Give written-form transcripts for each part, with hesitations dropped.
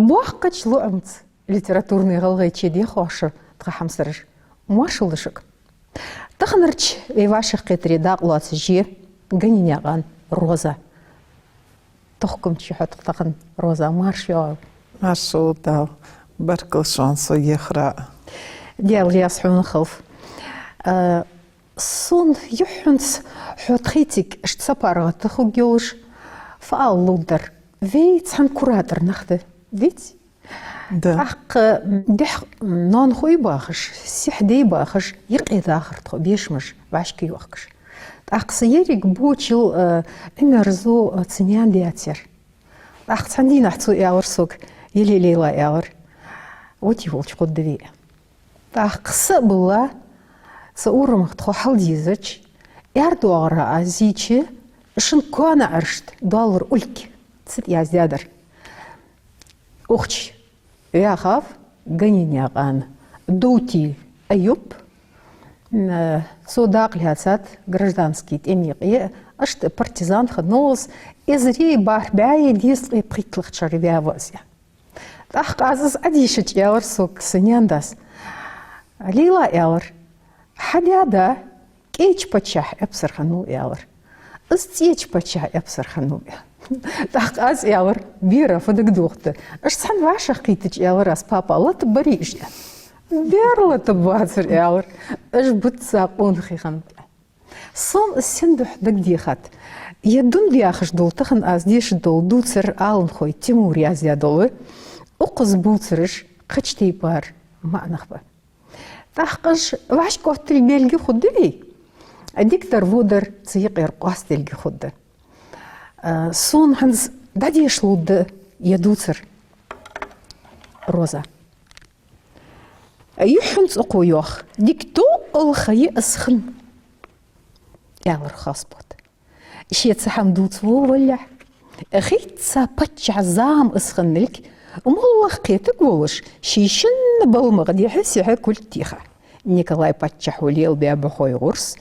Бахкач луамц литературный галгайче де хошыр тхамсырж. Машылышык. Тахнырч ваших кетри дaqлац же ганиняган роза. Тохкум чихат тахн роза маршё. Маршо да баркл шансо ехра. ديال ياسحون خلف صون يحنس حوتخيتك اشت سبارة تخو جوش فالودر فيت حن كوراتر نخده فيت Да. أحق دح نان خوي باخش سيحدي باخش يقي ذاخر تخو بيشمش باشكي وقش أحق سيريك بوچل إمرزو تسنيان دياتير أحق تندي نحتو ياور سوك يلي ليلا ياور وتي волч قد دوي قصة بلا سأورم تخو حلديزج يردو غراء زيتشي شن كوانا عرشت دولار أولك تسد يا زيادر أختي يا خاف غنين يا غان دوتي أيوب سوداق لهاتسات гражданский эмиقية أشت партизан خدنوز إزري باي ديس قيبقيتلخ شربيا وازيا تأخ عزيز أديشت يا ورسوك سنيانداس ليلا ياور حدادا كيش بتشح أبصر خنو ياور استيش بتشح أبصر خنو تحقاس ياور بيرا فدك دوخته اش سن واش قيتج ياور اس بابا الله تبريش بير تبازر ياور اش بتساقون خيخن صوم السندح دك ديخات يدون دياخش دول تخن از ديش دول دوتسر آلن خوي تيمور يا زيادولو اقز بوتسرش قچتي بار ما نخبر تحقش واش قوت البيلجي خدلي اديك درودر تسيق يرقاس تلجي خد صون هنز دادي يشلود يدوتر روزا يحنز اقويوخ ديك تو الخي اسخن يالر خاص بوت اشي يتسحم دوتو ولا اخيت سابتش عزام اسخن لك ومالله قيتك ولش شيشن بالمغدي حسيها كل تيخة نيكولاي باتشح وليل بيابا خوي غرس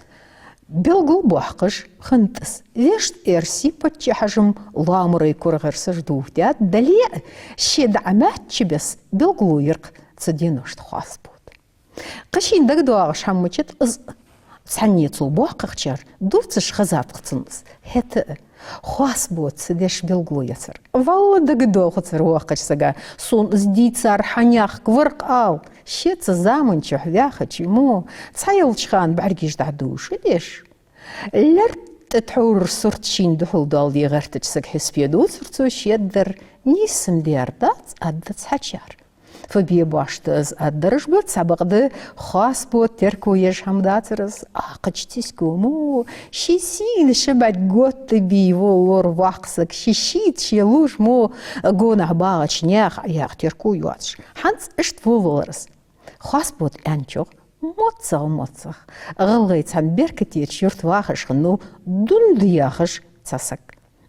بيلغو بوحقش خنتس ليش ارسي باتشحجم لامري كورغرسش دوفتيات دليا شي دعمات بس بيلغو يرق تصدينوش تخاص بود قشين دك دواغش حموشت از سعنيتو بوحقشر دوفتش خزات قتنس هت خاص بود سدش بيلغو يسر والله دك دوغتر وقش سجا صون زديتسار حنياخ كورق آل شيت زامن شحذاخ مو تصيل شخان بعرقيش دعدوش ليش لرت تحور صرت شين دحول دال دي غرتج سك حسبيدو صرتو شيدر نيسم ديردات أدت حجار فبيباشتز أدرج بود سبقد خاص بود تركو يشهم داترز قجتسكو مو شي سين شبت قوت بيو ور واقسك شي شيت شي لوش مو قونه باغش نياخ ياخ تركو يواتش حنس اشت فولرس خاص بود أنشوخ موتسخ غلغيت عن بركتي تشيرت واخش خنو دون دياخش تسك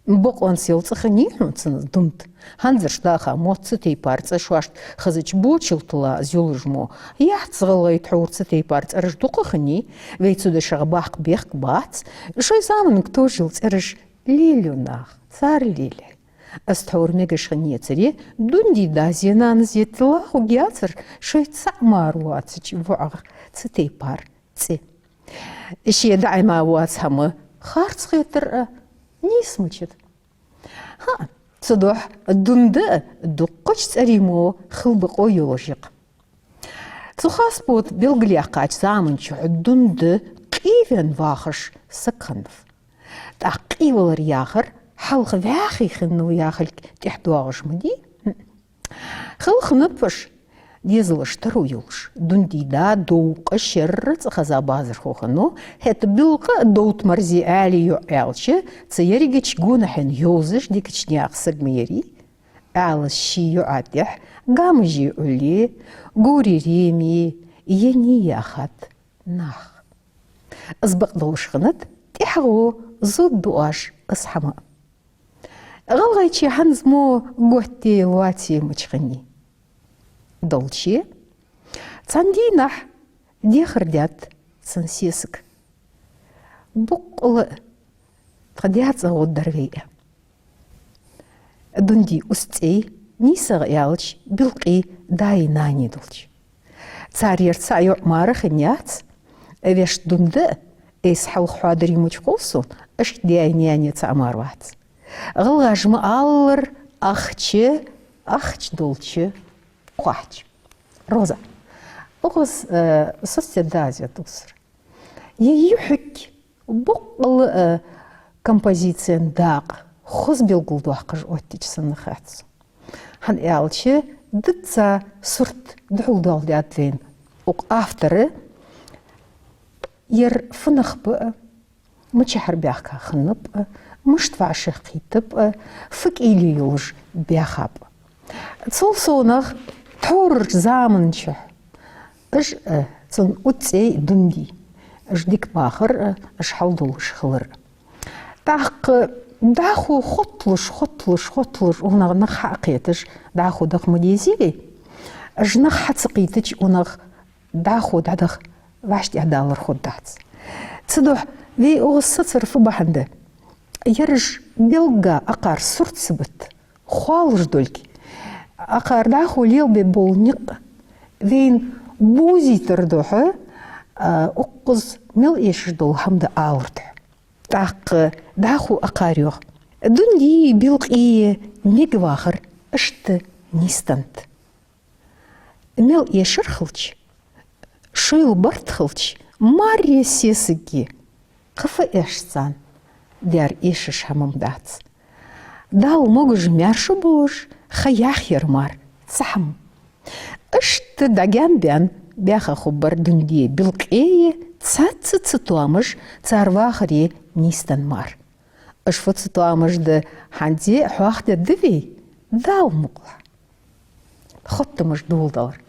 بقون سيلتخ نيحون تسنز دمت هنزرش داخا موتستي بارتس اشواشت خزج بوچلتلا زيولجمو يحت غلغيت حورتستي بارتس ارش دوقخني ويتسو دشغ باق بيخ بات شوي زامن كتوجلت ارش ليلو ناخ صار ليلي استحور ميغش خنيتري دون دي دازينان زيتلا خوغياتر شوي تسعمار واتسج وعغ تستي بار تسي اشي دعما واتسهم خارت خيتر نيسمجد ها صدوح الدند دقش تريمو خلبقو يوجيق تخاص بوت بيلغلياقات زامن شو الدند قيفن واخش سكنف تاقيول رياخر حلق ذاخي خنو ياخل تحدواغش مدي خلق نبش ديزلش ترويلش دندي دا دوق الشرط خزا بازر خوخنو هت بلقى دوت مرزي آلي يعالش تسيريجش جونحن يوزش ديكش نياق سجميري آل شي يعاتح قامجي علي قوري ريمي يني ياخد ناخ أسبق دولش خنت تحغو زود دواش أصحما غلغيتشي حنزمو قوتي واتي مجخني دولشي تاندينح دي خردات تنسيسك بقل تقديات زغود درغية دندي أستي نيسغ يالش بلقي داي ناني دولش цар ерца марах нят эвеш дунде эс хал хадри мучколсун эш диайняне цамарват гылгажмы аллар ахч долчы куач роза оғыз соседазия тусыр еюхик бұқыл композициян даг хоз белгулдуақыж оттичсыны хатсу хан ялчы дытса сурт дұлдалды атлен оқ авторы ер фынық бі мычахар бяхка хынып мыштвашы қитып фік илі юлж бяхап цол сонах тор заманчы ыш цон утсей дүнди ыш дикмахыр ыш халдулыш хылыр тақ даху хотлыш онағына хақетіш даху дақ мүдезеге жынық хацықитыч онақ даху дадық вашти адалыр ходдац цыдох вей оғысы цырфы баханды еріш белга ақар сұрт сыбыт хуалыш дөлки ақар даху лелбе болнық вейн бузи тұрдығы оққыз мел ешіш дол хамды ауырды тақ даху ақарёқ дүнди билқи мегвахыр ішті нистант мел ешір қылч шыл барт қылч мария сесіге қыфы эшсан дәр еші шамымдац дал могыж мәрші болыш хаях ермар цахым ішті даган бән бәхі хубар дүнди билқие цацы цитуамыш царвахыре нистан мар. Ышфы цитуамышды ханде хуахде дывей дал муқла. Хоттымыш дулдалар.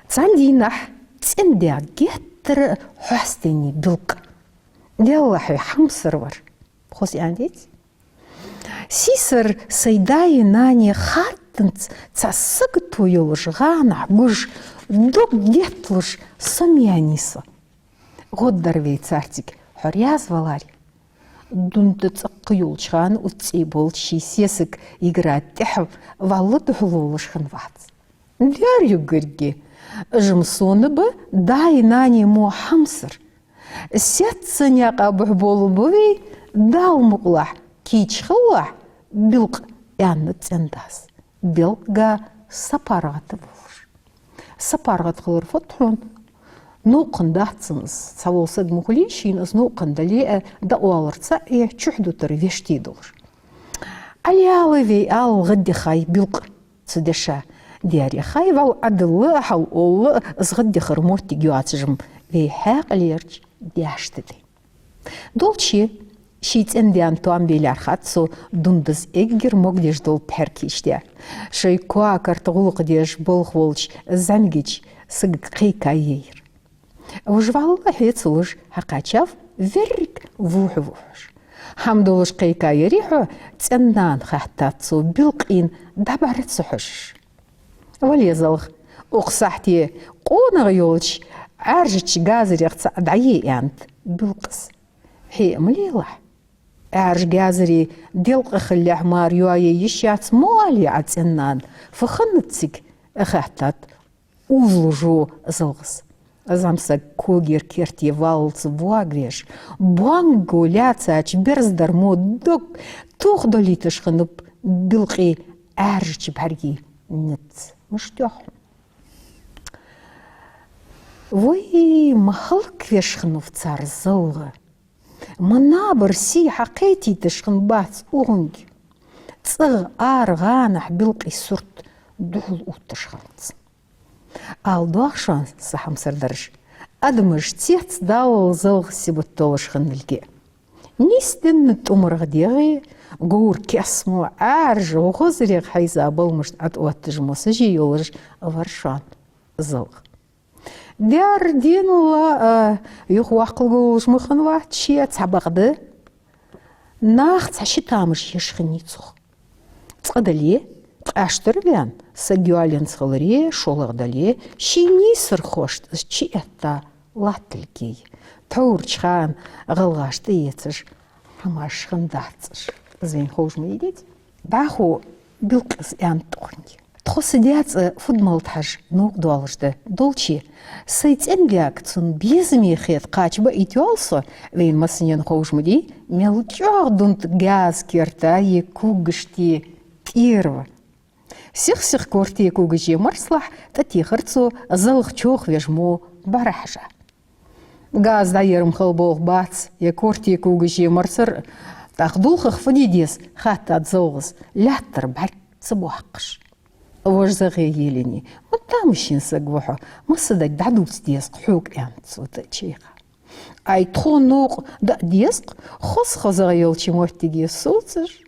Цандинах ценде геттір хуастени билк. Делахи хамсыр бар. Хос яндеть? Сисыр сайдайы нане хаттынц цасығы туйылыш ғана гүш док гетлыш самияниса. Годдарвей цартик хоряз валари. Дунды цыққы юлчған утси бол шисесік играть тәхіп валы дұғылылыш хынвац. Дәр югірге жымсоны бы дай нане мо хамсыр. Сет сыняға бұх болу бұвей дал мұқлах кич хыллах билк янны цендас. Билкға сапараты болыр. Сапарғат қылыр фотхун нуқындатсыныз. Саволсад мұқылейшініз нуқындали дауалырца чүхдутыр вешти долыр. Алялы вей ал ғыдді қай билк цыдеша. Дәрі қай вал адылы хал олы зғыдды қырморти гюатыжым вей хәқлерч дәштіді. Долчи шийтсенден туан бейлер қатсу дундыз эггер могдеш дол пәркеште. Шайкуа картығылық деш болық волч зәмгеч сыг қиқа ейір. Вжвалла хецулыш хақачав веррик вух-вуш. Хамдолыш қиқа ериху ценнан хаттатсу билқин дабарет сухыш. Валезалық оқсахте қонығы елч әржіч газыряқца адайы янт билқыз. Хей млила. Әрж газыри делқы қыллях марюайы ешяц муали аценнан фықынытсик әхаттат узлужу зылғыз. Замса когер керте валцы вуагреш, буан голяца ач берздармо док тух долитыш хынып билқи әржіч бәрги нетс. Мыштёх. Вой махал квешхнув цар зылғы. Мына бір си хақети тышқын бац оғынги. Цығы арғанах билқи сұрт дұғыл ұттышқалцы. Ал дуақшан сахам сардарыш. Адымыш тец дауыл зылғы сибыттолышқын білге. Нестен тұмырғы деғи, гур кесму әржі оғызырек хайза болмыш ат уаттыжмосы жейолыш варшан зылғы. Дәр ден ола юқ уақылғы олышмықын ва чия цабағды нақ цаши тамыш ешқыни цуқ. Цқадале, цқаштыр бән, сагюален цқылыре, шолығдале, шини сырхошт, чиетта латтылгей. Таурчхан ғылғашты етсіш, хамашқын датсыш. Зен қожмы едет. Даху بالقص تقني تخص ديات فضمال تحج نوق دوالجده دولشي سيت انبياك تون بيزمي خيط قاچ با ايتيالسو وين مسنين خوش مدي ملجاغ دونت غاز كيرتا كوغشتي تيرو سيخ كورتي كوغجي مرصلح تتيخرцу زلخ чох вежмо барахжа غاز داير مخلبوغ باتس كورتي كوغجي مرصر تاخدوخ فديديس خاطا زوغز لاتر بعد صبوحقش وش زغيليني متامشين سقوحو مصدق دعدوس ديسق حوك انتسو تشيخا اي تخون نوق دا ديسق خص خزغيل چموتي ديس سوتر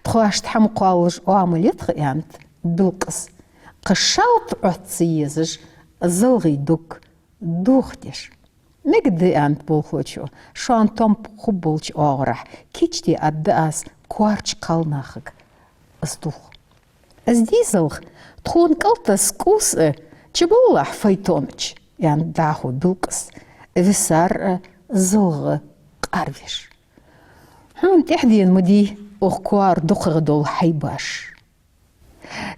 تخواش تحمقالج وعمليت انت بالقص قشالت عطسيزج زلغي دوك دوختش مقدي انت بولخوچو شان توم خبولچ اغرح كيچتي اداس كوارچ قالناخك استوخ ازديزلخ تخون قلت سكوس چبولح فايتونج يعني داخو بالقص فسار زلغ قارفش هون تحدين مدي اخكوار دقغ دول حيباش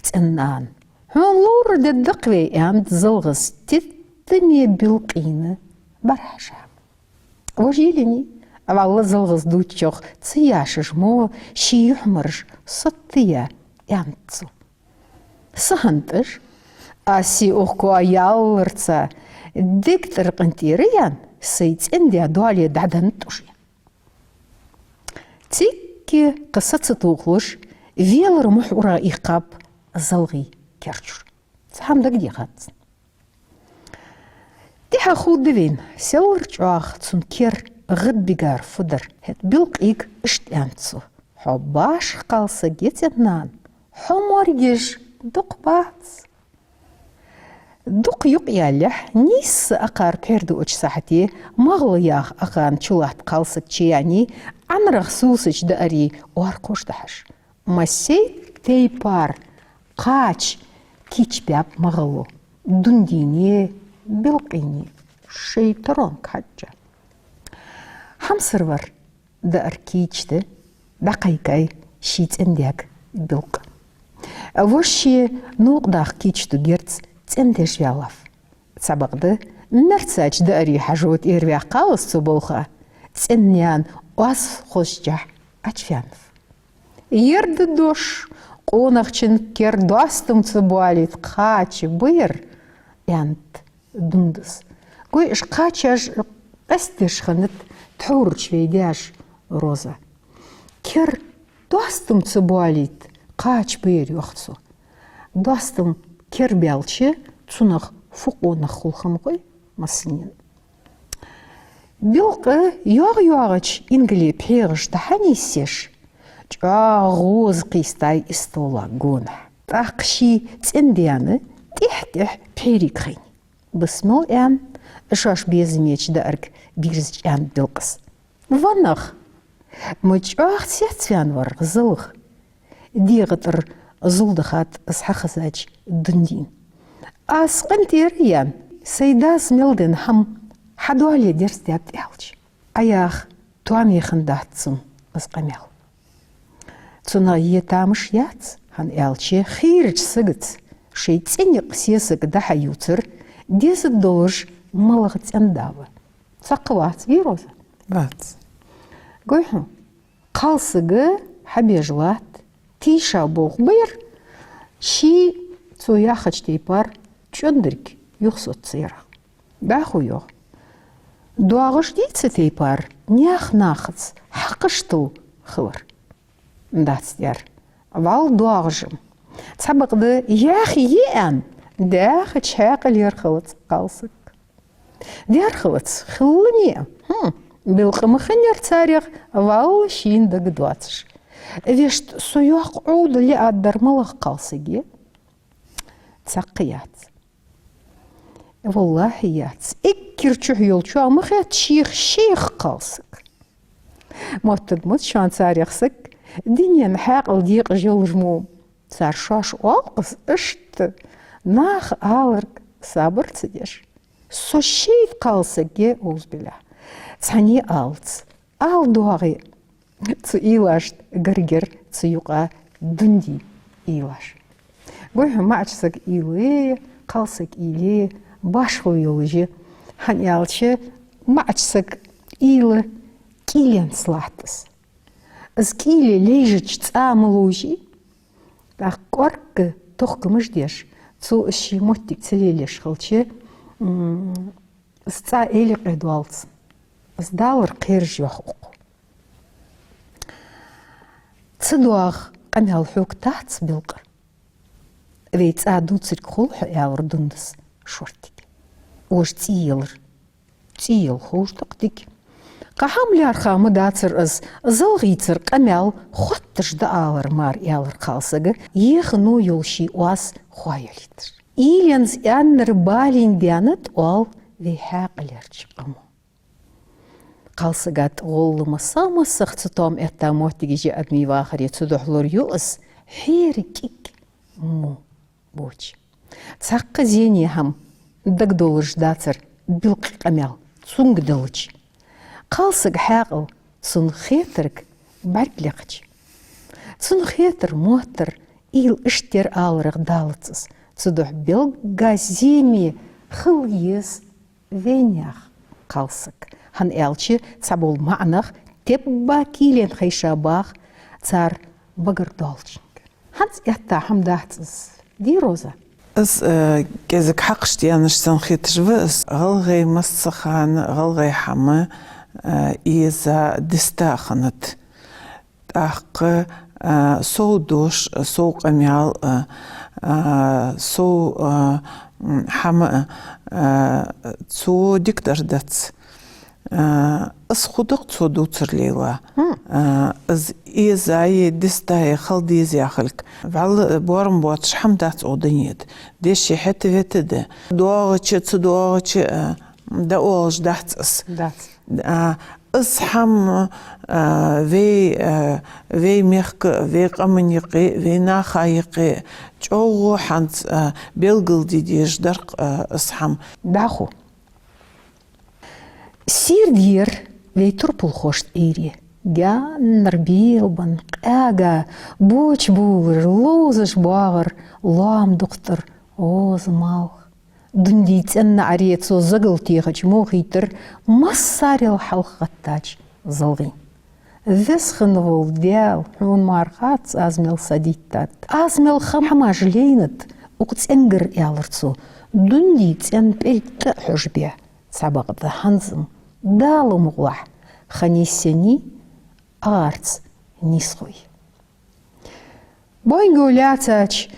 تنان هون لور ددقوي يعني زلغس تتني بالقينة برحشا وجيلني والله زلغس دوتشوخ تسياشش مو شي يحمرش سطية يعني تسو سهنتش اسي اخكو يالرца ديكتر قنتيريان سيت انديا دوالي دعدنتوشي تيكي قصة توخلش فيلر محورا إيقاب زلغي كرچور سحام دق ديخات تيحا خود دوين سيلر چواخ تسون كير غد بيقار فدر هت بيلق إيق اشت انتسو حباش قالسا جيتنان حمارجيش دق باتس دق يقيالح نيس أقار بيردو اج ساحتي مغلياخ أقان چولات قالسك چياني عن رخصوصش داري وارقوش دحش مسي تيبار قاچ كيچ باب مغلو دنديني بلقيني شيطرون كحجة حمسرور دار كيچ دقيقاي شيت انديك بلق وشي نوق داخ كيچ جيرتس تندش يالف سبقده نرتساج داري حجوت إيربيع قاوس تبولخا تنيان واصف خوشجح أجفانف يرد الدوش قونخشن كير دوستم تبواليت قاچ بير يانت دندس قوي اش قاچاش قستش خنت تحورج فيداش روزا كير دوستم تبواليت قاچ بير يوخصو دوستم كير بيالشي تسونخ فوقونخ خلخم قوي مسنين بيلقى يوغ إنجلي بيرش تحاني سيش غوز قيستاي استولا قونح تاقشي تنديانة تيح بيريك خيني بسمو ان اشاش بيزميش دارك بيرز ان بيلقس وانخ مجاخ سياتسيان ور زلخ ديغتر زلدخات اسحخزاج دندين اسقنتيريان سيداس ميلدن هم حدوالي ديرس ديات إلج أياخ توامي خنداتسم اسقميل تسونا يتامش يات هن إلجي خيرج سقط شي تسينيق سيسق دحا يوتر ديس الدولج ملغت انداوة ساقوات فيروزا بات قويحو قالسق حبيجلات تيشا بوغ بير شي تو ياخج تيبار چندرك يخصو تصيرا باخو يوغ دواغش ديتس تيبار نياخ ناخذ حقشتو خور نداتس ديار وال دواغجم تسبق ده ياخي يان داخ تشاقل يرخلت قالسك ديار خلت خلني بالقم خنير تاريخ وال شين دق دواتش ويشت سياق عود اللي أدر ملغ قالسيجي تسقيات والله يات إكر تحيول شو مخيت شيخ قالسك موتد شان تاريخسك دنيا محاق الديق جيل جموم صار شاش واقص اشت ناخ آلرك صابر تديش سو شيت قالسك جي اوز بالله تاني آلت آل دواغي تسو إيلاشت غرغر تسو يقع دندي илаш. Гой мачсак иле, қалсак иле, башху илжи. Ханялчы мачсак илы килен слатыс. Из киле лежич цамлужи, так корк тохка мждеш. Цу ищи моттик целелеш хылчы, сца эле эдуалц. Сдалыр қирж яхуq. Цдуах камял хук тац билқыр. Вейц адуцирк хулху ялыр дундас шортик. Ош тиелыр. Тиел хуштуктик. Қахам лярхамы дацыр из зылғицыр камял хоттыжды алыр мар ялыр қалсығы ехну юлши уаз хуайылитыр. Иленз янныр балин бянат ол вейхақылерчі қаму. Қалсығат олы маса-масық цутам эртамоттиги же адми вахари цудухлор юыз хейр кик му боч. Цаққы зене хам дагдолыш дацыр билқы камял цунгдылыч. Қалсыг хағыл цун хетірк бәрклеқч. Цун хетір мотыр ил іштер алырық далыцыз. Цудух билга земе хыл ез венях қалсыг. Хан элчи цабол маанах тепба килен хайшабах цар багырдолчинг. Ханс ятта хамдатыз. Ди роза. Из кезик хақшти янышсан хитжвыз ғылғай массахан ғылғай хамы иза дистаханат. Тақы соу душ, соу қамял, соу хамы цу диктардац. Из худық цу дуцырлейла. Из изай дистай халдиз яхылк. Вал борм бот шхамдац одынет. Деши хеті ветіді. Дуағычы, цу дуағычы да олж дацыз. Из хам вей мехкі, вей қамынеқи, вей нахайықи. Чоғу ханц белгіл дедеш дарқ из хам. Даху. Сирдир вейтур пулхошт ири. Ганнар билбан, қәга, боч булыр, лозыш бағыр, лам доқтыр, озмал. Дундейцен арецо зығыл тегіч моғитыр, массарил халқаттач зылғин. Весхын вол вел, он мархац азмел садиттат. Азмел хама жлейнат, уқценгір ялырцу, дундейцен пельті хүжбе. Сабағды ханзым, далы мұғлах, ханесені арц нисхой. Бойнгі өляцач,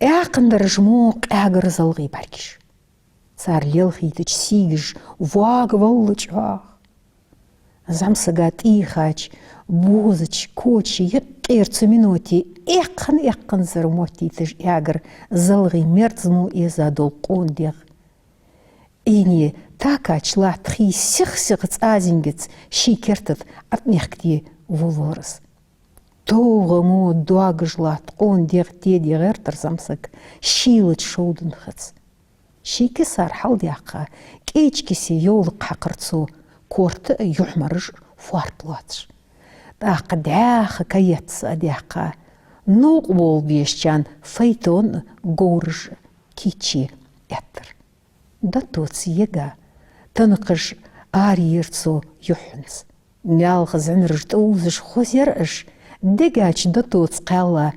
әқындар жмоқ әгір зылғи бәркіш. Цар лелхитыч сигіш, ваг воллыч ақ. Замсыгат ихач, бозыч, кочи, еққерцу миноти, әқын зырмотитыш әгір зылғи мерцму езадол қондеғ. Ине такач латхи сих-сихыц азингец шикертыт атмехкти вулорыз. Тоғыму дуагыж латқон дегте дегертір замсык шилыч шоудын хыц. Шикі сархал дяққа кечкесе йолы қақырцу корты юхмарыш фуартлатыш. Дақы дяқы каетса дяққа нуқ бол бешчан фейтон горыш кичи әттір. Да тоц ега тынықыш арьерцу юхынс. Мялғы зәніржді ұзыш хозер үш, дегач да тоц қала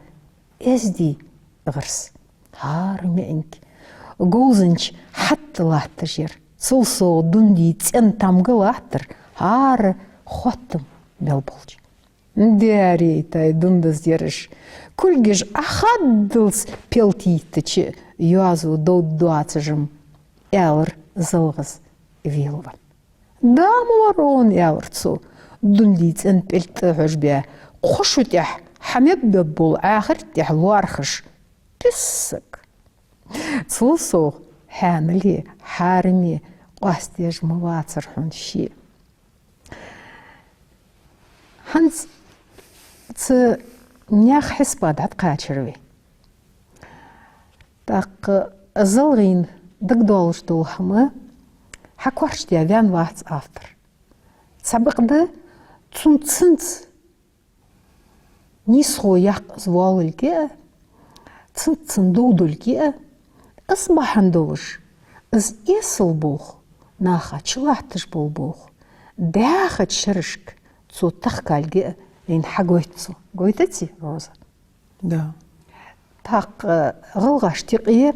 әзді ғырс. Харменк. Гозынч хатты латты жер. Сұлсо дүнді цен тамғы латтыр. Ары хоттым бел болч. Дәрі тай дүндіз деріш. Күлгеш ахаддылс пелтийтічі юазу доудуацыжым. Әлір зылғыз вилван. Дамуар он әлірцу. Дүндейцен пелті ғышбе. Қош өтех, хамеббе бұл әғірттех луархыш. Піссік. Цулсоқ, хәмілі, харми, қастеж мұлацыр хүнші. Ханс, цы нях хеспадат қачырве. Так зылғин дыгдолыш долхамы хакварште авян вац автор. Сабықды цунцынц нисхо яқ звуалылге цындудул ке, ысбахандолыш, ыз есыл бог, наха чылахтыш бол бог, даха чырышк, цутах кальге, ин хагойтсу. Гойтати, Роза? Да. Так, ғылғаш тиқие,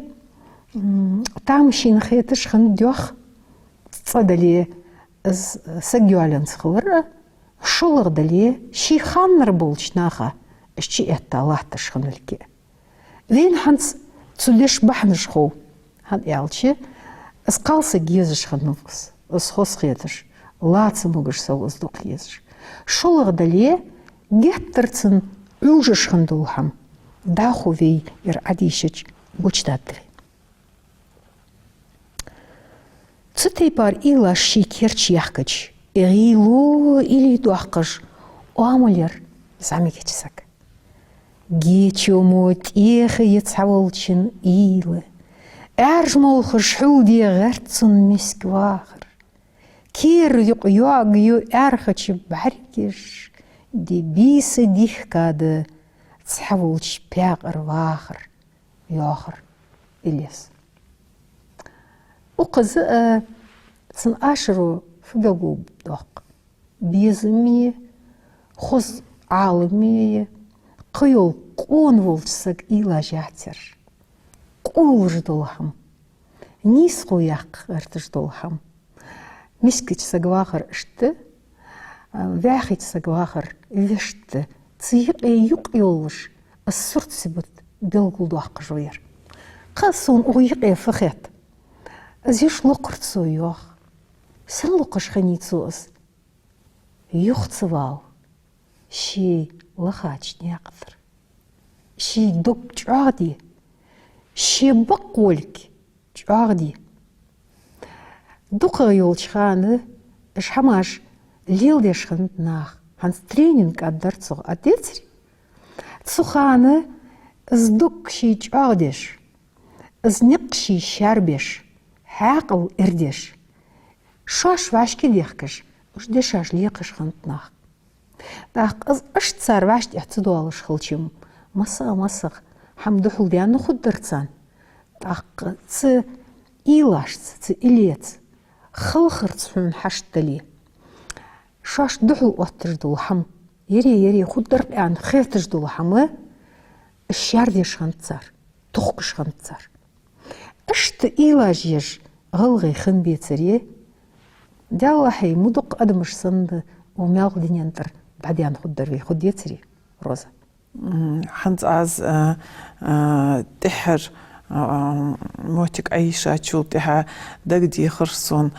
там шин хетыш хэн дёх, цадали сагюален схылыр, шулыр дали, ши ханнар болч наха, ши этта лахтыш хэнэлке. Вен ханс цулеш бахныш хо, хан ялчи, скалсы гезыш хэнэлкс, схос хетыш, лацы мугыш сауыздук езыш. Шулыр дали, геттырцын үлжыш хэндулхам, дахувей ир адишич бучтатри. Цытый пар илаш шикерч яхкач, ирилу или дуахкаш, оамулер замикечсак. Гечому тихо ецаволчин илы, әржмолхыш хулди герцун мисквахр. Кир юг ю әрхачы баркиш, дебисы дихкады, цаволч пяғыр вахр, яхр илес. У қызы сын ашыру фыбелгу доқ. Безімие, хоз алымие, қиыл қон волчсық ила жатер. Қулж долхам, нис қояқ әртіш долхам. Мискіч сағвағыр ішті, вәхіч сағвағыр вешті, цыйық юқ елвыш, сұрт сібіт белгул доқ жойыр. Қасын ойық фықет. Зиш лоқыртсу йох, сын лоқыш ханицуыз. Йохцывал, ши лахач неқдыр. Ши дук чағди, ши бақольк чағди. Дуқа йолчханы, шамаш лилдешхын нах, ханс тренинг аддарцуг адецри. Цуханы, здук ши чағдеш, зниқ ши шарбеш. Хақыл ирдеш. Шаш вашки дехкаш, ужде шаш лекаш хантнах. Так, ыш цар ваш яцыду алыш хылчым. Масық, хамдухыл дияны худдырцан. Так, цы илаш, цы илец. Хылхырцун хаштали. Шаш духыл оттырдул хам. Ере худдырп ян хертыждул хамы. Шардеш хантцар, тухкыш хантцар. Ышты илаш еш. غلغي خن بيتسريه داوا حي مدق أدمش صند وماغ دينينتر بعدين خدر في خد يتسري روزا حنت عز تحر موتك عيشة شو تها دقدي خرصون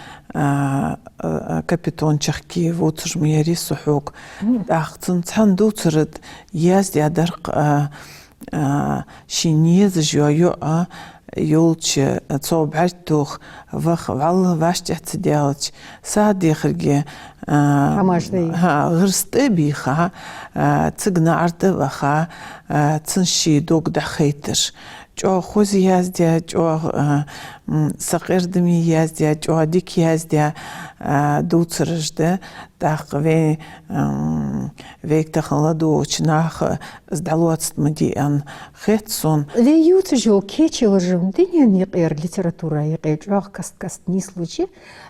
كابيتون تشخكي وتجميري سحوق أختن تهندو ترد يازدي أدرق شينيز جويو يولش تصوب عرتوخ وخ والله باش تحتديالش سادي خرجي غرستي بيخا تسقنا عرض وخا تنشي دوق دخيتش جو خوزي يازديا جو صغير دمي يازديا جو ديك يازديا دوترجده داق ويك تخلدو چناخ ازدالوات مديان خيتسون لي يوتجو كيتشل جمدين يقير ليتراتورا يقير جوغ كاست نيسلوجي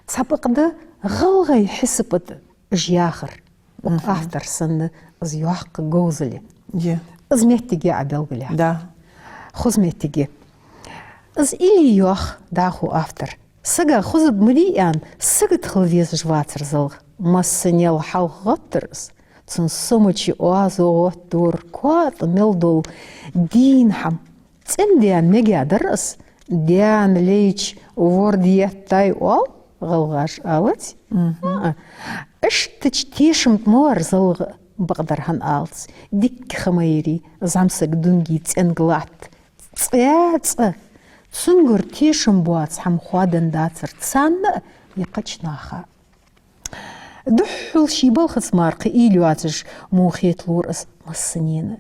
سابقدا غلغي حسبت جياخر وقافتر سن زيوحق جوزلي از مهتجي عبالغلي دا خوز مهتجي از إلي يوخ داخو آفتر سجا خوز بمليان سجت خلفيز جواتر زلغ مسنيل حال غطرس تنسمتشي اوازو دور كوات ملدول دين حم تنديان مجا درس ديان ليش ورديت تاي او غلغاش آلت اشتش تيشمت مور زلغ بقدر هن آلت ديك خميري زمسك دونجي تنغلات تسعات تسنغر تيشم بوات حم خوادن داتر تسان يقش ناخا دحول شي بالخص مارقي إيلواتش موخيت لورس مصنين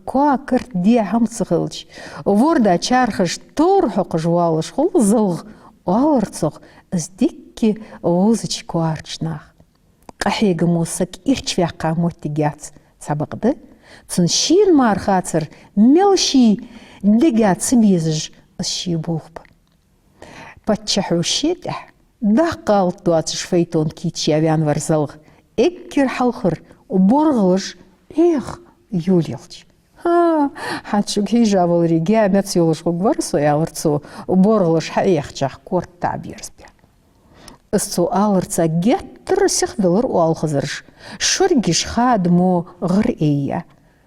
قا كرت دي هم تسخلش وردا چارخش تور حق جوالش خل زلغ وارتسغ از ديكي ووزش كوارچناخ قحيق موسك إرچ فيقا موتيجات سابقده تنشين مار خاطر ملشي دقات سبيزج الشي بوخب باتشحو الشيتح ده قالت دواتش فيتون كيتشي أبيان ورزلغ إكر حلخر وبرغلش إيخ يوليلش ها حتشوك هي جابل ريجا متسيولش غبرسو يالرتسو وبرغلش حقيق جاح كورت تعبير سبيا السؤال رتسا جتر سيخدلر والخزرش شرقش خادمو غرئية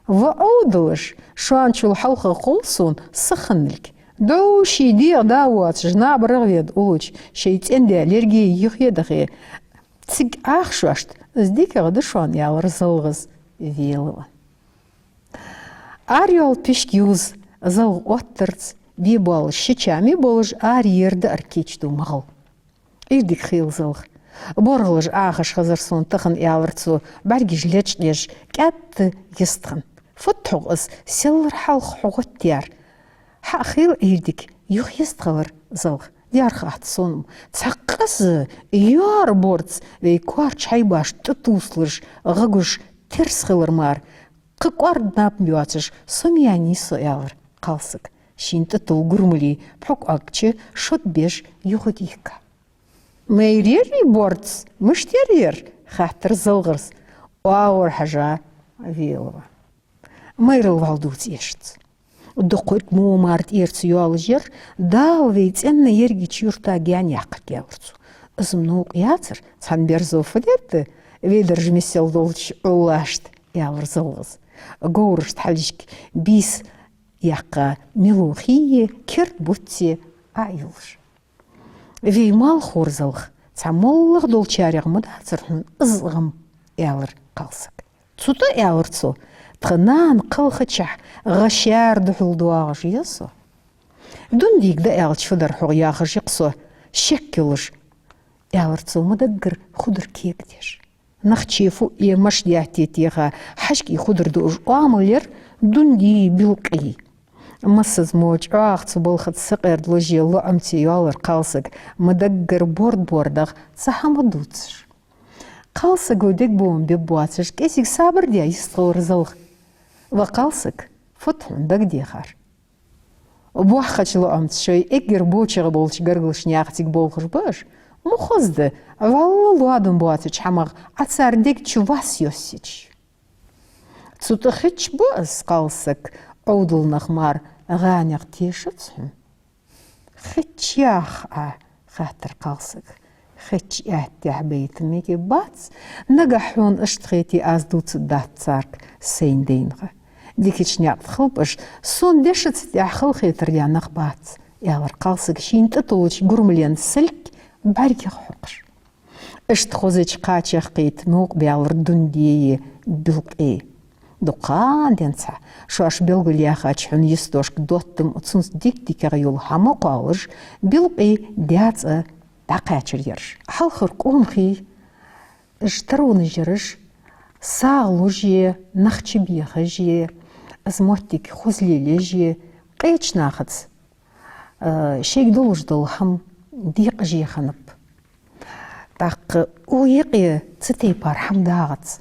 وعودلش شوانشو الحلقة قلصون سخنلك دوشي ديغ داوات جناب رغيد أولش شيتين دي أليرجي يخي دخي تسيق آخشواشت ازديك غدشوان يالرزلغز فيلوان Арьол пешкюз зал оттерц бибал щечами болж арьерді аркечду мағыл. Ирдік хил зылғ. Борғылыж ағыш ғызырсон тұқын ялырцу бәргіж лечнеж кәтті естіғын. Фұттуғыз селір халқ хуғыт дияр. Хақил ирдік юқ естіғылыр зылғ. Диярғы атсоным. Цаққызы яр борц вей куар чайбаш тұтуслыш ғығыш терс ғылыр мар. Қықуар нап мюатыш сомияни соялыр қалсық. Шинті тұл гүрмілі пұқ акчы шот беш юғыдейка. Мэйрер борц, мүштерер, хаттыр зылғырс, ауыр хажа вейлова. Мэйрыл валдуц ешіц. Дұқыт мұмарт ерц юалы жер, дал вейтенні ергіч юрта гян яқыр келірцу. Үзімні ұқиятыр, цанбер зофы дерді, вейдір жмесел долч ұлашты, ялыр зылғыз. Гоурышт халишк бис яққа мелухие керт бутте айылш. Веймал хорзылық, цамоллық долчаряқ мұдацырхын ызғым ялыр қалсық. Цута ялырцу, тғынан қылқычах ғашар дұхылдуағыш есу. Дүндегді ялчыдар хуғяғы жиқсу, шек келыш ялырцу мұдаггір худыр кегдеш. نخشيفو يمش دياتيتيها حشكي خضر دوج عاملير دوندي بلقي مسز موج اخت بلخت سقير دلوجي الله امتي يالر قالسك مدقر بوردغ صحا دوتش قالسك وديك بوم بيبواتش كيسيك صابر ديا يستغور زلغ وقالسك فتحون دق ديخار وبوحخش الله امت شوي اقر بوچغ بولش قرقلش نياختيك بولخش باش مخزده والله لادم بواتش حماغ عصار ديك تشواس يوسيش تسوتخيتش بوز قالسك عودل نخمار غانيق تيشتهم خيتشياخ خاطر قالسك خيتشياه تحبيت ميكي باتس نقحون اشتخيتي ازدوت دات سارك سين دينغ ديكيش نيات خلبش سون ديشت تيحخل خيتر يانخ باتس يالر قالسك شين تطولش قرملين سلك بارك حقش اشتخوزيش قاتش قيت نوق بيالر دوندي بلقي دقان دينسا شواش بلغل ياخاش حن يستوشك دوتم اتسونس ديك غيول حما قالش بلقي دياتس داقاتشر يرش حالخر قومخي اشترون جرش ساغلو جي نخشي بيخا جي ازموتك خوزليلي جي قيتش ناخدس شيك دولش دولهم ديق جي خنب داق ويقي تتي بار حمداغت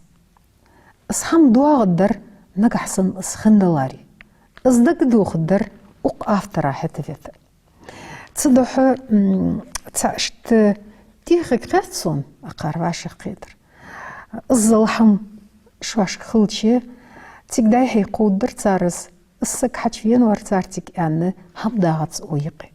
اسحم دواغدر نقحسن اسخندلاري ازدق دوخدر افترا حتفت تصدح تاشت ديخك غاتسون اقارواش قيدر الزلحم شواش خلتشي تيقداي حيقودر تارز السك حتفين ورتارتك ان حمداغت ويقي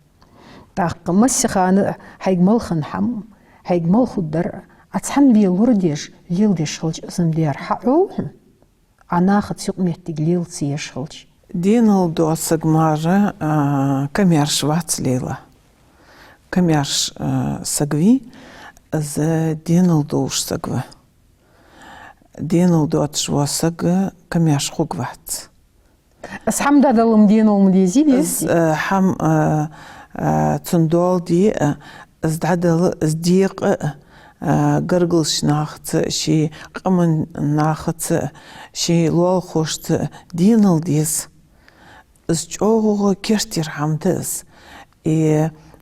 داق مسخان حيقمل خنحم حيقمل خدر أتحن بيلورديش ليلديش خلج زمدير حقوهم أنا خطيق مهتق ليلتيش خلج دينل دو سجمارة كميرش وات ليلة كميرش سجوي ز دينل دوش سجوه دينل دو تشواسج كميرش خوجوات أس حمد هذا المدينة المديزي بيس حم تندول دي ازدعدل ازديق قرقلش ناخت شي قمن ناخت شي لول خوشت دينل ديس ازجوغو كيرتير حمدز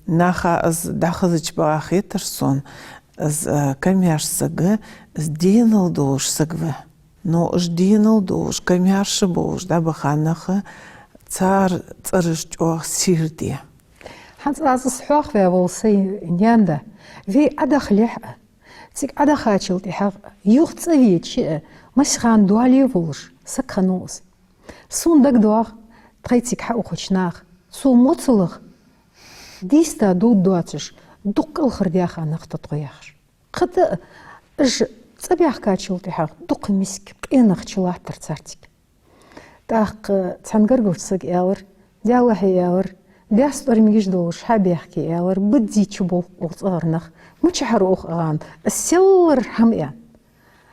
ناخا از داخزج باخي ترسون از كمياش سگ از دينل دوش سگوه но ждинал душ, камярши буш, да баханаха, цар царыштох сирди. حنس صحوخ في والسي نياندا في أدخلح تيك أدخاتشل تحق يوخت سويت شيء مش خان دوالي فولش سكنوس سون دك دوغ تخيتيك حق وخشناخ سو موتسلخ ديستا دود دواتش دق الخردياخ نخت تطيخش قد اج صبيح كاتشل تحق دق مسك إنخ تشلاه ترتارتك تاق تنقرقوش سك ياور داوح ياور داستور ميجش دوش حبيحكي ياور بدي تشبو وصغرنخ متشحروخ غان السلر حميان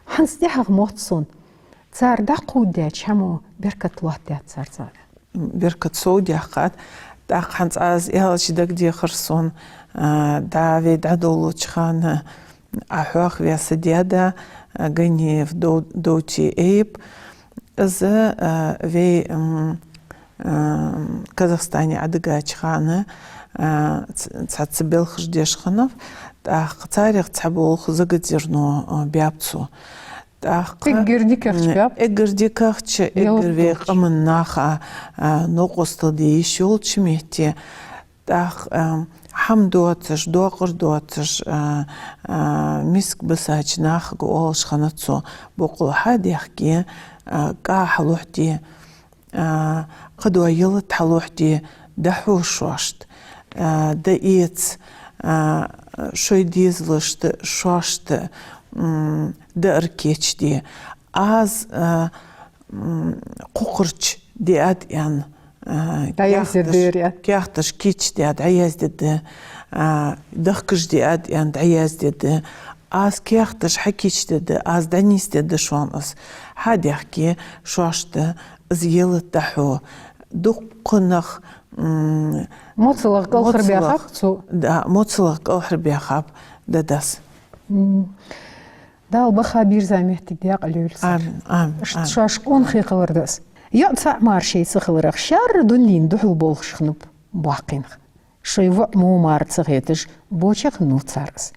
حنس ديحق موتسون تار داقو داتش همو بركة وحدات تار بركة سوديا قاد داق حنس از إهالش دك دي خرسون داويد عدولو تشخان أحواخ في سديادة غني في دوتي إيب إز في Казахстане адыгач ханы цацбел хждеш ханов так царих цаболх загадерно бяпцу так эгердикахч эгерве қамнаха ноқостылды ишол чметте так хамдуатш доқырдуатш миск басачнах голш ханацо боқул хадихки кахлухти قدوا يلت حلوحدي دحوش واشت دايتس شوي ديزلشت شواشت داركيتش دي از قوقرش دي اد يعني كيختش كيتش دي اد عياز دي دخكش دي اد يعني عياز دي از كيختش حكيتش دي از دانيس دي شوانس هادي يحكي شواشت زيلت دحو دقنخ موتسلغ قلخر بيخاب دا موتسلغ قلخر بيخاب دا داس دا البخا بيرزا مهتك دياق اليولس آمين شاش قون خيق ورداس يأتسع مارشي سخلرخ شار دولين دحو بولخ شخنب باقينخ شوي مو مارت سغيتش بوچخ نوتسارس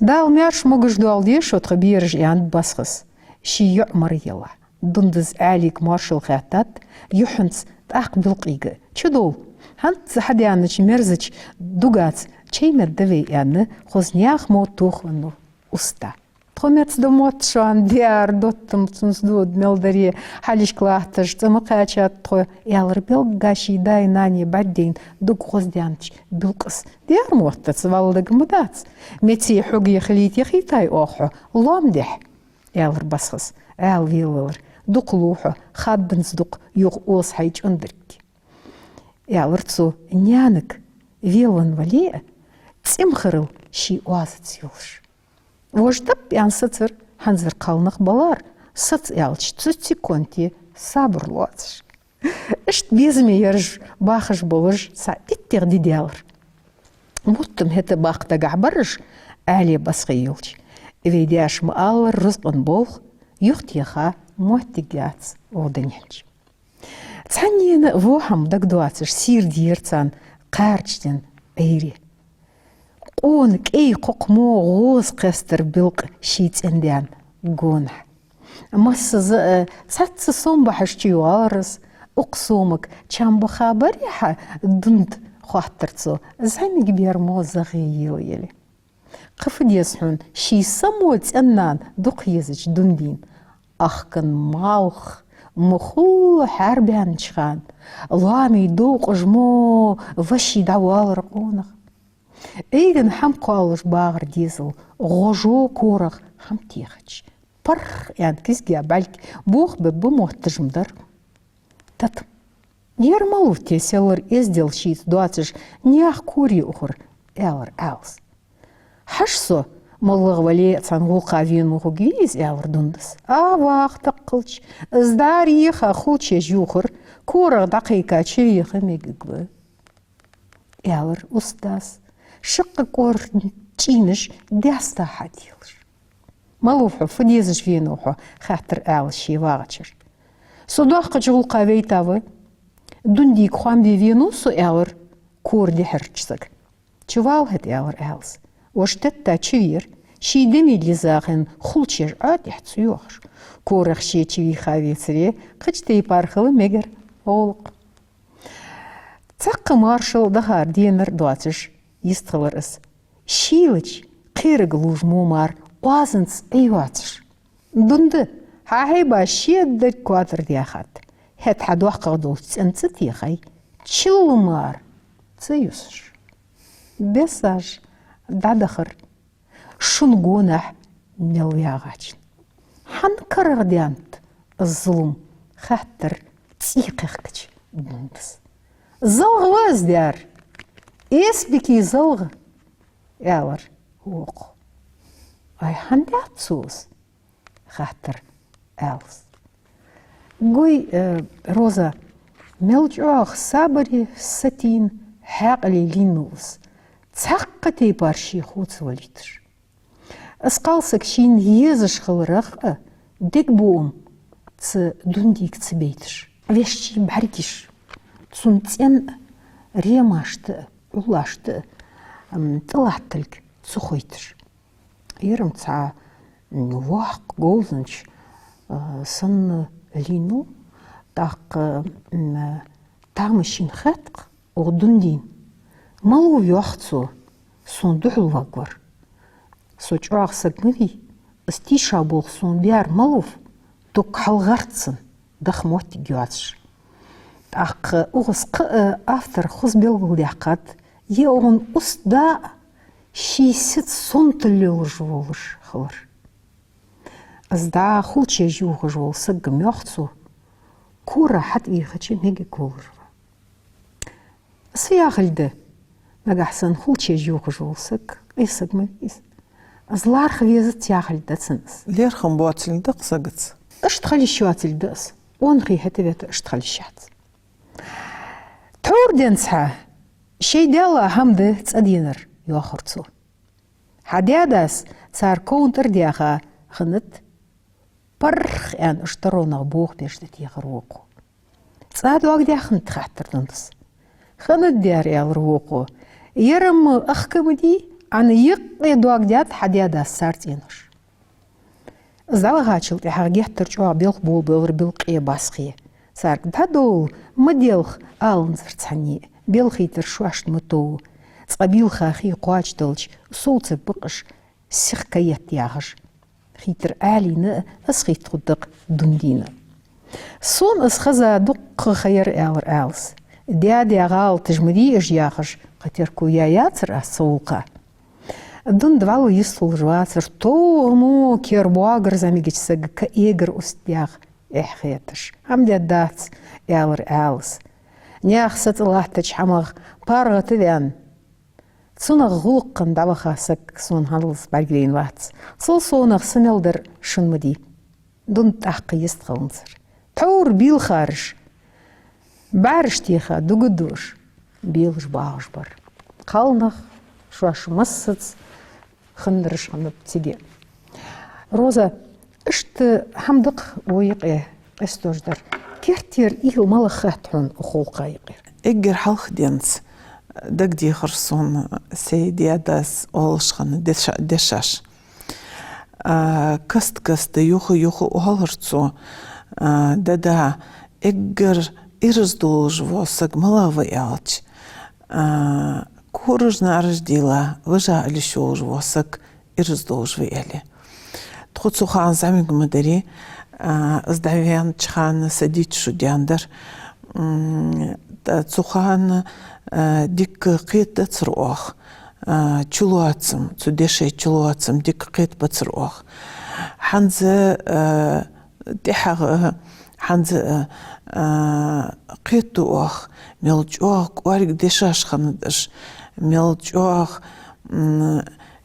دا الميارش موغش دوال ديش وتخ بيرج ياند باسخس شي يعمر يلا دندز عليك مارشل خاتات يحنس تأقبل قيقة چدول هانت حد يعنيش مرزج دوغات چي مردوي يعني خوزنياخ موت توخ ونو استا تخميرت دوموت شوان ديار دوتم تنسدود ملدري حاليش كلاهتش تمقاچات تخو يالر بيلغاشي داي ناني بعدين دوغ خوزديانش بيلقس ديار موتت والدق مدات متي حقي خليت يخيتاي اوخو لامدح يالر بسخس آل ويلر دقلوحه خاب بنصدق يوغ اوس حيج اندرك يالرتسو نيانك ويلن وليه تسمخرل شي وازت سيولش وجدب يعني ستر حنزر قالنق بلار ست يالش تسوتي كونتي صبر لواتش اشت بيزمي يرج باخش بولج سا اتر دي ديالر بوتم هتا باقتا قعبرج آلي بسخيولش ويدياش مقالر رزقن بولخ يختيخا موتيجات ودنيلش تانيين وهم دقدواتش سير ديرتان قارجتن ايري قونك اي قوقمو غوز قستر بلق شيت انديان قونح مس سات صنبحش تيوارس اقصومك چام بخابريحة دند خاطرتسو زعمي بيرمو زغيو يلي قفد يسحون شي سموت انان دق يزج دندين أخكن مالخ مخو حربان شخان لامي دوق جمو وشي دوال رقونخ ايغن حم قالش باغر ديزل غوجو كورخ حم تيخش برخ يعني كيسجي بالك بوخ ببموه تجمدر تت ير مالوتي سيلر ازدل شيت دواتش نياخ كوري اخر الر الس حشسو مالغ ولي تنغو قاوين مخوغيز يالر دوندس واخ تقلش ازداريخ اخوتش جوخر كورغ دقيقة شريخ ميقبل يالر أستاذ شق كور تشينش داستا حديلش مالوفو فديزش فينوحو خاطر شي واغتشر صداق جغل قاوي تاوي دونديك خوام دي فينوسو كور دي حرچسك چوال هد يالر وشتت تا چوير شيدمي لزاخن خلشير آديح تسيوخش كورخ شي تشوي خاويتري قجتي بارخل ميجر أولق تاق مارشال دهار دينر دواتش يستغلر اس شيلج قيرق لوج مومار وازنس ايواتش دند هايبا شيد كواتر دياخات هات حدوح قدوت انت تيخي تشلمار تسيوسش بساج دادخر شنقونح نلوياغاچن حنكر غديانت الظلم خاطر تسيقخكش دندس زلغ واز ديار إيس بكي زلغ ياور ووق أي حندات سوس خاطر ألس قوي روزا ملجوخ صابري ستين حاقلي لينوس تحقتي بارشي خوت وليتر اسقالسك شين يزش خلرق ديك بوم دونديك تبيتش ويشتي بحركيش تسونتين ريماشت ولاشت طلعتلك تسخويتش يرم تسعى واحق جولزنش سن لينو داق تامشين خاتق وغدندين مالو يوحتسو صندوح الواقور سوچ اغسق مدي استيشا بول صن بيار مالوف دوك حلغارتسن دخموتي جواتش داق اغسق افتر خز بيلغو ديقات يوغن أصدا شي ست صنت اللي ورجولش خور أصدا خلتش يجوغ جول سق ميوختسو كورا حد بيخدش ميجي كولر سيا خلده ماجا حسن خلتش يجوغ جول سق إيسق ميس أزلار خويزت يا خلده تسنس لير خنبوات لدق سقت اشتخلي شوات الدس ونخي هتبت اشتخلي شات تور دنسها شي ديالا همده تسادينر يوخرتسو حدياداس صار كونتر دياخا خنت برخ ان اشترونا بوخ بيش تيغروقو تساد واق ديا خنت خاطر دنس خنت ديار يالروقو يرم اخكم دي عن يقي دواق ديات حدياداس سارتينر زاوا غاتشل تيحا جيحتر جوا بيلق بول بيلر بيلقية باسقية صار دادو مديلخ آلنزر تحني بيلخيتر شواشت متو تقبيل خاخي قواج دلج صوت بقش سيخكيت ياغش خيتر آلينا اسخيت خدق دندينا صون اسخزا دق خير آور آلس ديادي غال تجمدي اجياغش قتر كوياياتر اسوقا دون دوالو يسلو جواتر توغمو كيربواغر زميجيش سق كايجر استياغ احخيتش عمدي الدات آور آلس نياخ ست الله تجحمغ بارغ تذيان صنغ غلقن دعوة خاسك صون هالس برجلين وات صنغ سميلدر شن مدي دون تحقي يستخلنصر تور بيل خارج بارش تيخا دوغدوش بيلش باغش بر قالنغ شواش مسط خندرش خنب تيجي روزا اشت حمدق ويقيه استوجدر كيرتير إيل مالخاتحون أخوقا يقير إجر حلخ دينس دق دي خرصون سيدي أداس أولشخن دشاش كست يوخو أولرتسو دادا إجر إرزدولج وصق ملاوي ألش كورج نارج ديلا وجا لشوج وصق إرزدولج ويالي تخدسو خان زعميق مدري ازدعوان تشخان سديت شو دياندر تسوخان ديك قيت تسروخ تشلواتسم تدشي تشلواتسم ديك قيت بتسروخ حنز دحغ حنز قيتوخ ملجوخ وارق دشاش خندش ملجوخ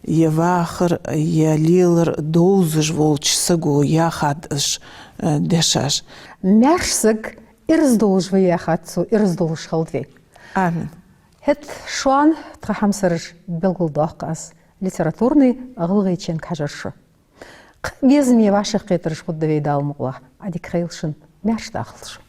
يواخر يليلر دوزج волч сагу яхадш дешаш мерсик ирздолж вияхатсу ирздолж халдви амин هت شوان تخمسرش بالغلداقاس ليتراتورني أغلغيتشن كحجرش بيزمي واشق قيترش خد في دال مغلا عادي خيلشن مرش داخلش